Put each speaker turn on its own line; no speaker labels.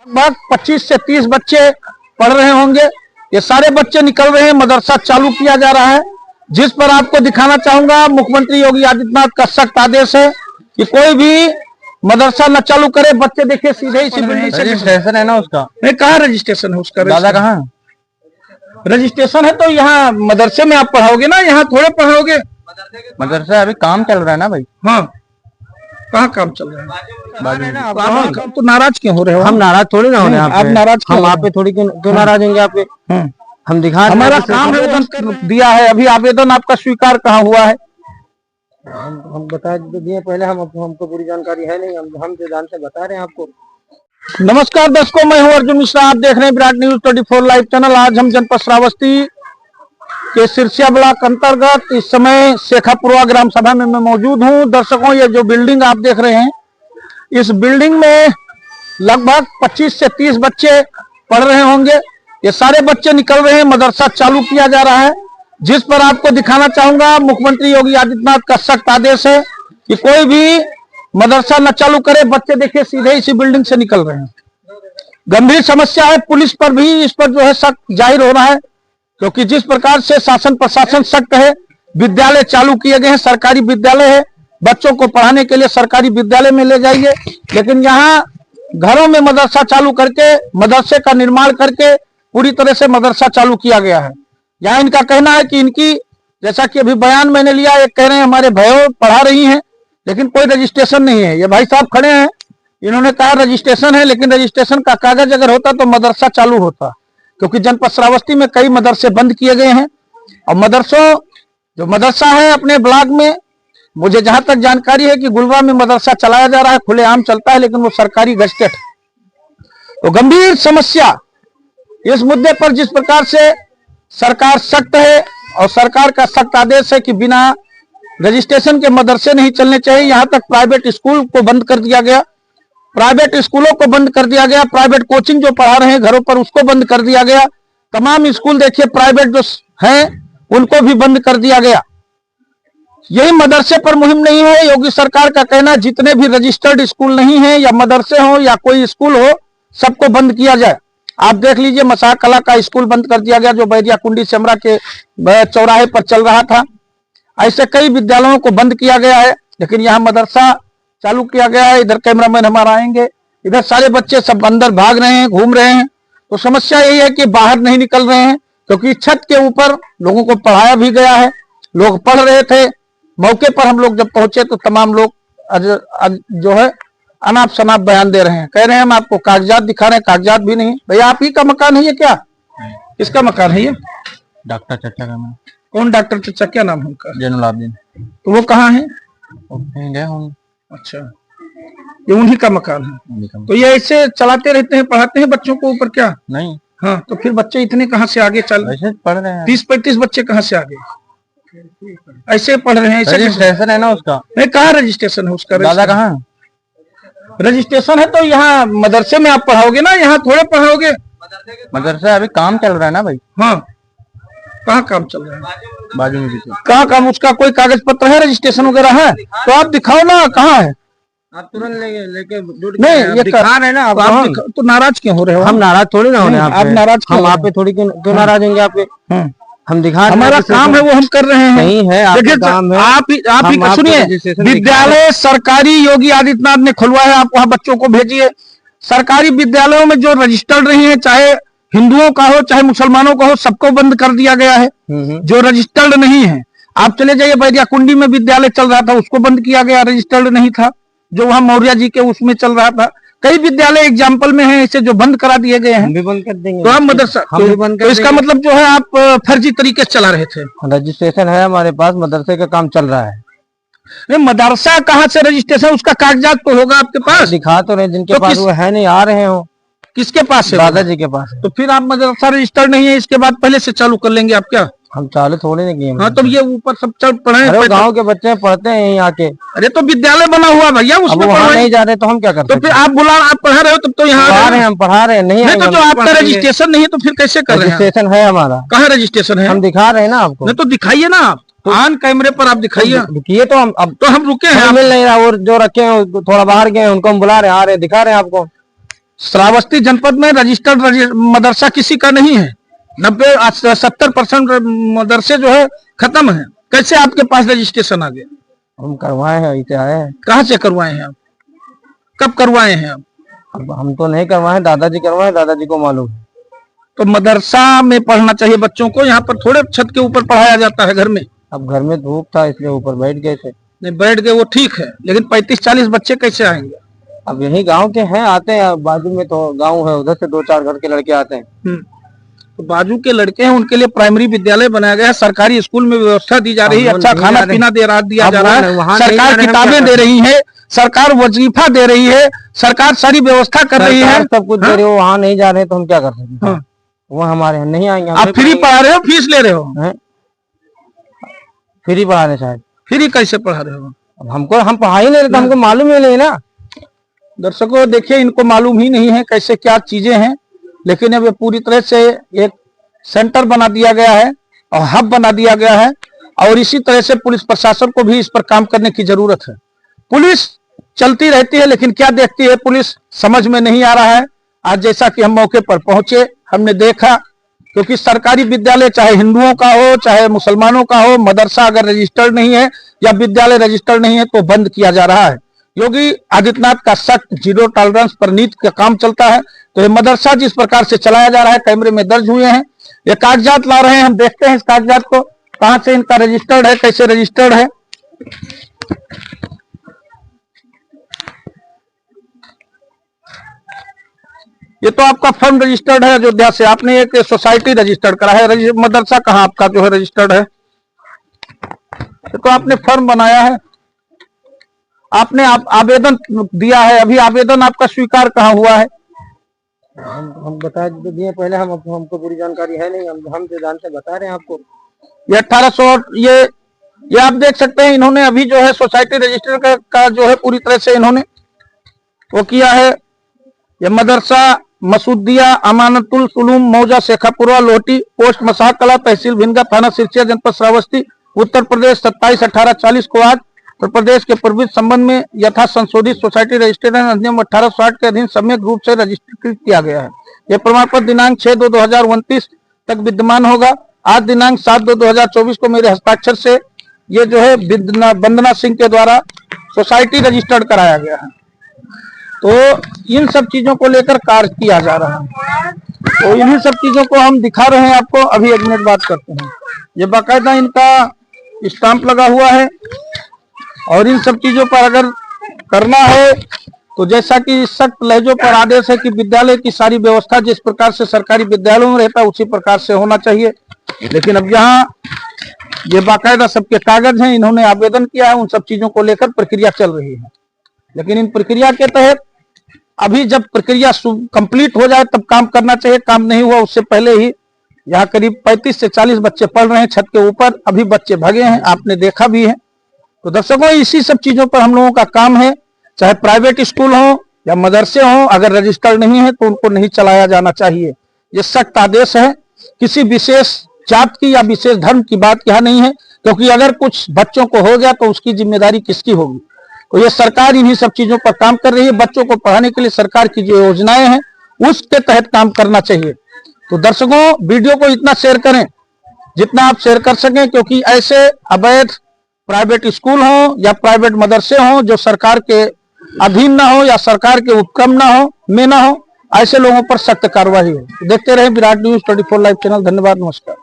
लगभग 25 से 30 बच्चे पढ़ रहे होंगे। ये सारे बच्चे निकल रहे हैं, मदरसा चालू किया जा रहा है, जिस पर आपको दिखाना चाहूंगा मुख्यमंत्री योगी आदित्यनाथ का सख्त आदेश है कि कोई भी मदरसा न चालू करे। बच्चे देखिए सीधे इसी बिल्डिंग से।
रजिस्ट्रेशन है ना उसका?
नहीं, कहाँ रजिस्ट्रेशन है उसका?
दादा कहाँ
रजिस्ट्रेशन है? तो यहाँ मदरसे में आप पढ़ाओगे ना, यहाँ थोड़े पढ़ाओगे।
मदरसा अभी काम चल रहा है ना भाई।
हाँ, कहाँ काम चल रहा है? तो नाराज क्यों हो रहे हो?
हम नाराज थोड़ी ना हो रहे हैं।
आप नाराज
हम आप पे थोड़ी क्यों नाराज होंगे? आप पे हम दिखा
हमारा काम आवेदन दिया है, अभी आवेदन आपका स्वीकार कहाँ हुआ है?
हम बता दिए पहले, हमको पूरी जानकारी है नहीं, हम जो जानते बता रहे हैं आपको।
नमस्कार दर्शकों, मैं हूं अर्जुन मिश्रा, आप देख रहे हैं विराट न्यूज 24 लाइव चैनल। आज हम जनपद श्रावस्ती के सिरसिया ब्लॉक अंतर्गत इस समय शेखापुरवा ग्राम सभा में मैं मौजूद हूं। दर्शकों, ये जो बिल्डिंग आप देख रहे हैं, इस बिल्डिंग में लगभग 25 से 30 बच्चे पढ़ रहे होंगे। ये सारे बच्चे निकल रहे हैं, मदरसा चालू किया जा रहा है, जिस पर आपको दिखाना चाहूंगा मुख्यमंत्री योगी आदित्यनाथ का सख्त आदेश है कि कोई भी मदरसा न चालू करे। बच्चे देखिए सीधे इसी बिल्डिंग से निकल रहे हैं। गंभीर समस्या है, पुलिस पर भी इस पर जो है सख्त जाहिर हो रहा है, क्योंकि जिस प्रकार से शासन प्रशासन सख्त है। विद्यालय चालू किए गए हैं, सरकारी विद्यालय है, बच्चों को पढ़ाने के लिए सरकारी विद्यालय में ले जाइए, लेकिन यहाँ घरों में मदरसा चालू करके, मदरसे का निर्माण करके पूरी तरह से मदरसा चालू किया गया है। यहाँ इनका कहना है कि इनकी, जैसा कि अभी बयान मैंने लिया, एक कह रहे हैं हमारे भयो पढ़ा रही हैं, लेकिन कोई रजिस्ट्रेशन नहीं है। ये भाई साहब खड़े हैं, इन्होंने कहा रजिस्ट्रेशन है, लेकिन रजिस्ट्रेशन का कागज अगर होता तो मदरसा चालू होता, क्योंकि जनपद श्रावस्ती में कई मदरसे बंद किए गए हैं। और मदरसों, जो मदरसा है अपने ब्लॉक में, मुझे जहां तक जानकारी है कि गुलवा में मदरसा चलाया जा रहा है, खुलेआम चलता है, लेकिन वो सरकारी गजटेड है। तो गंभीर समस्या इस मुद्दे पर जिस प्रकार से सरकार सख्त है और सरकार का सख्त आदेश है कि बिना रजिस्ट्रेशन के मदरसे नहीं चलने चाहिए। यहां तक प्राइवेट स्कूल को बंद कर दिया गया, प्राइवेट स्कूलों को बंद कर दिया गया, प्राइवेट कोचिंग जो पढ़ा रहे हैं घरों पर उसको बंद कर दिया गया। तमाम स्कूल देखिए प्राइवेट जो हैं उनको भी बंद कर दिया गया। यही मदरसे पर मुहिम नहीं है। योगी सरकार का कहना, जितने भी रजिस्टर्ड स्कूल नहीं है या मदरसे हो या कोई स्कूल हो, सबको बंद किया जाए। आप देख लीजिए, मसाक कला का स्कूल बंद कर दिया गया, जो बैरिया कुंडी सेमरा के चौराहे पर चल रहा था। ऐसे कई विद्यालयों को बंद किया गया है, लेकिन यहाँ मदरसा चालू किया गया है। इधर कैमरामैन हमारा आएंगे, इधर सारे बच्चे सब अंदर भाग रहे हैं, घूम रहे हैं। तो समस्या यही है कि बाहर नहीं निकल रहे हैं, क्योंकि छत के ऊपर लोगों को पढ़ाया भी गया है, लोग पढ़ रहे थे। मौके पर हम लोग जब पहुंचे तो तमाम लोग जो है अनाप शनाप बयान दे रहे हैं, कह रहे हैं हम आपको कागजात दिखा रहे हैं, कागजात भी नहीं। भैया, आप ही का मकान है ये क्या? किसका मकान है ये?
डॉक्टर चचा का। मैं
कौन डॉक्टर चचा? क्या नाम है उनका?
जैनुलाब्दीन।
तो वो कहाँ है?
अच्छा,
ये उन्हीं का मकान है। तो ये ऐसे चलाते रहते हैं, पढ़ाते हैं बच्चों को ऊपर क्या?
नहीं।
हाँ, तो फिर बच्चे इतने कहाँ से आगे चल
पढ़ रहे हैं?
30-35 बच्चे कहाँ से आगे ऐसे पढ़ रहे हैं? ऐसे
रजिस्ट्रेशन है ना उसका?
नहीं, कहाँ रजिस्ट्रेशन है उसका?
दादा कहाँ
रजिस्ट्रेशन है? तो यहाँ मदरसे में आप पढ़ाओगे ना, यहाँ थोड़े पढ़ाओगे।
मदरसा अभी काम चल रहा है ना भाई।
हाँ, कहाँ काम चल रहा है?
बाजू में पीछे।
कहाँ काम? उसका कोई कागज पत्र है, रजिस्ट्रेशन वगैरह है? तो आप दिखाओ ना, कहाँ है?
आप तुरंत लेके
नहीं, ये
दिखा रहे हैं ना।
आप तो नाराज क्यों हो रहे हो?
हम नाराज थोड़ी ना हो रहे हैं।
आप नाराज
हम आप पे थोड़ी क्यों नाराज होंगे? आप पे हम दिखा,
हमारा काम है वो हम कर रहे हैं।
नहीं है, आपका काम है।
आप ही सुनिए, विद्यालय सरकारी योगी आदित्यनाथ ने खुलवाया है, आप वहाँ बच्चों को भेजिए। सरकारी विद्यालयों में जो रजिस्टर्ड नहीं है, चाहे हिंदुओं का हो चाहे मुसलमानों का हो, सबको बंद कर दिया गया है। जो रजिस्टर्ड नहीं है, आप चले जाइए, बैरिया कुंडी में विद्यालय चल रहा था, उसको बंद किया गया, रजिस्टर्ड नहीं था। जो वहाँ मौर्य जी के उसमें चल रहा था, कई विद्यालय एग्जाम्पल में हैं ऐसे जो बंद करा दिए गए हैं।
हम भी बंद कर देंगे।
तो हम मदरसा
हम भी बंद कर
तो इसका मतलब जो है आप फर्जी तरीके से चला रहे थे।
रजिस्ट्रेशन है हमारे पास, मदरसे का काम चल रहा है।
नहीं, मदरसा कहाँ से रजिस्ट्रेशन? उसका कागजात तो होगा आपके पास।
दिखा तो रहे, जिनके
तो
पास वो है नहीं, आ रहे हो।
किसके पास है?
दादाजी के पास है।
तो फिर आप मदरसा रजिस्टर्ड नहीं है, इसके बाद पहले से चालू कर लेंगे आप क्या?
हम चालू थोड़े नहीं किए।
हाँ, तो ये ऊपर सब चल पढ़े,
गांव के बच्चे पढ़ते हैं यहीं आके।
अरे तो विद्यालय बना हुआ भैया, उसमें
वहाँ नहीं जा रहे तो हम क्या करते?
तो फिर आप आप पढ़ा रहे हो, तब तो यहाँ
पढ़ा रहे हैं, हम पढ़ा रहे हैं। नहीं
तो जो आपका रजिस्ट्रेशन नहीं है तो फिर कैसे कर रहे हैं?
रजिस्ट्रेशन है हमारा।
कहाँ रजिस्ट्रेशन है?
हम दिखा रहे हैं ना आपको।
नहीं तो दिखाइए ना, आप ऑन कैमरे पर आप दिखाइए।
रुकिए, तो हम
हम रुके हैं,
मिल नहीं रहा। और जो रखे हैं थोड़ा बाहर गए, उनको हम बुला रहे हैं, आ रहे, दिखा रहे हैं आपको।
श्रावस्ती जनपद में रजिस्टर्ड मदरसा किसी का नहीं है। 70% मदरसे जो है खत्म है। कैसे आपके पास रजिस्ट्रेशन आ गया?
हम करवाए हैं, इसे आए हैं।
कहाँ से करवाए हैं आप? कब करवाए हैं आप?
अब हम तो नहीं करवाए, दादाजी करवाए, दादाजी को मालूम है।
तो मदरसा में पढ़ना चाहिए बच्चों को, यहाँ पर थोड़े छत के ऊपर पढ़ाया जाता है घर में।
अब घर में धूप था इसलिए ऊपर बैठ गए थे।
नहीं बैठ गए वो ठीक है, लेकिन 35-40 बच्चे कैसे आएंगे?
अब यही गांव के हैं, आते हैं, बाजू में तो गांव है, उधर से 2-4 घर के लड़के आते हैं।
तो बाजू के लड़के हैं, उनके लिए प्राइमरी विद्यालय बनाया गया है, सरकारी स्कूल में व्यवस्था दी जा रही है, अच्छा खाना पीना दिया जा रहा है, सरकार किताबें दे रही है, सरकार वजीफा दे रही है, सरकार सारी व्यवस्था कर रही है,
सब कुछ दे रही हो, वहाँ नहीं जा रहे तो हम क्या कर सकते हैं? वो हमारे यहाँ नहीं आएंगे।
आप फ्री पढ़ा रहे हो, फीस ले रहे हो?
फ्री पढ़ा रहे शायद।
फ्री कैसे पढ़ा रहे हो?
अब हम पढ़ा ही नहीं रहे तो हमको मालूम ही नहीं ना।
दर्शकों देखिए, इनको मालूम ही नहीं है कैसे क्या चीजें हैं, लेकिन अब ये पूरी तरह से एक सेंटर बना दिया गया है और हब बना दिया गया है, और इसी तरह से पुलिस प्रशासन को भी इस पर काम करने की जरूरत है। पुलिस चलती रहती है, लेकिन क्या देखती है पुलिस, समझ में नहीं आ रहा है। आज जैसा कि हम मौके पर पहुंचे, हमने देखा, क्योंकि सरकारी विद्यालय चाहे हिंदुओं का हो चाहे मुसलमानों का हो, मदरसा अगर रजिस्टर्ड नहीं है या विद्यालय रजिस्टर्ड नहीं है तो बंद किया जा रहा है। योगी आदित्यनाथ का सख्त जीरो टॉलरेंस पर नीति का काम चलता है। तो ये मदरसा जिस प्रकार से चलाया जा रहा है, कैमरे में दर्ज हुए हैं, ये कागजात ला रहे हैं, हम देखते हैं इस कागजात को, कहां से इनका रजिस्टर्ड है, कैसे रजिस्टर्ड है। ये तो आपका फर्म रजिस्टर्ड है अयोध्या से, आपने एक सोसाइटी रजिस्टर्ड करा है, मदरसा कहाँ आपका जो है रजिस्टर्ड है? ये तो आपने फर्म बनाया है, आपने आवेदन दिया है, अभी आवेदन आपका स्वीकार कहाँ हुआ है?
हम बता दिए पहले, हमको पूरी जानकारी है नहीं, हम जो जानते बता रहे हैं आपको।
ये 1800 ये आप देख सकते हैं, इन्होंने अभी जो है सोसाइटी रजिस्टर का जो है पूरी तरह से इन्होंने वो किया है। ये मदरसा मसूदिया अमानतुल उलूम मौजा शेखापुरा लोहटी, पोस्ट मसाह कला, तहसील भिनगा, थाना सिरसिया, जनपद श्रावस्ती, उत्तर प्रदेश 27/18/40 को आज उत्तर प्रदेश के प्रवृत्त संबंध में यथा संशोधित सोसाइटी रजिस्ट्रेशन अधिनियम 1860 के अधीन सम्यक रूप से रजिस्ट्रेट किया गया है। यह प्रमाण पत्र दिनांक 6/2/2029 तक विद्यमान होगा। आज दिनांक 7/2/2024 को मेरे हस्ताक्षर से ये जो है वंदना सिंह के द्वारा सोसाइटी रजिस्टर्ड कराया गया है। तो इन सब चीजों को लेकर कार्य किया जा रहा है, तो इन्हीं सब चीजों को हम दिखा रहे हैं आपको। अभी 1 मिनट बात करते हैं। ये बाकायदा इनका स्टाम्प लगा हुआ है, और इन सब चीजों पर अगर करना है तो जैसा कि सख्त लहजों पर आदेश है कि विद्यालय की सारी व्यवस्था जिस प्रकार से सरकारी विद्यालयों में रहता है उसी प्रकार से होना चाहिए। लेकिन अब यहाँ ये बाकायदा सबके कागज हैं, इन्होंने आवेदन किया है, उन सब चीजों को लेकर प्रक्रिया चल रही है। लेकिन इन प्रक्रिया के तहत अभी जब प्रक्रिया कंप्लीट हो जाए तब काम करना चाहिए, काम नहीं हुआ उससे पहले ही। यहाँ करीब 35 से 40 बच्चे पढ़ रहे हैं छत के ऊपर, अभी बच्चे भगे हैं, आपने देखा भी है। तो दर्शकों इसी सब चीजों पर हम लोगों का काम है, चाहे प्राइवेट स्कूल हो या मदरसे हो, अगर रजिस्टर्ड नहीं है तो उनको नहीं चलाया जाना चाहिए। ये सख्त आदेश है, किसी विशेष जात की या विशेष धर्म की बात यहाँ नहीं है, क्योंकि अगर कुछ बच्चों को हो गया तो उसकी जिम्मेदारी किसकी होगी? तो ये सरकार इन्हीं सब चीजों पर काम कर रही है। बच्चों को पढ़ाने के लिए सरकार की जो योजनाएं हैं उसके तहत काम करना चाहिए। तो दर्शकों वीडियो को इतना शेयर करें जितना आप शेयर कर सकें, क्योंकि ऐसे अवैध प्राइवेट स्कूल हो या प्राइवेट मदरसे हो जो सरकार के अधीन ना हो या सरकार के उपक्रम ना हो, ऐसे लोगों पर सख्त कार्रवाई हो। देखते रहे विराट न्यूज 24 लाइव चैनल। धन्यवाद, नमस्कार।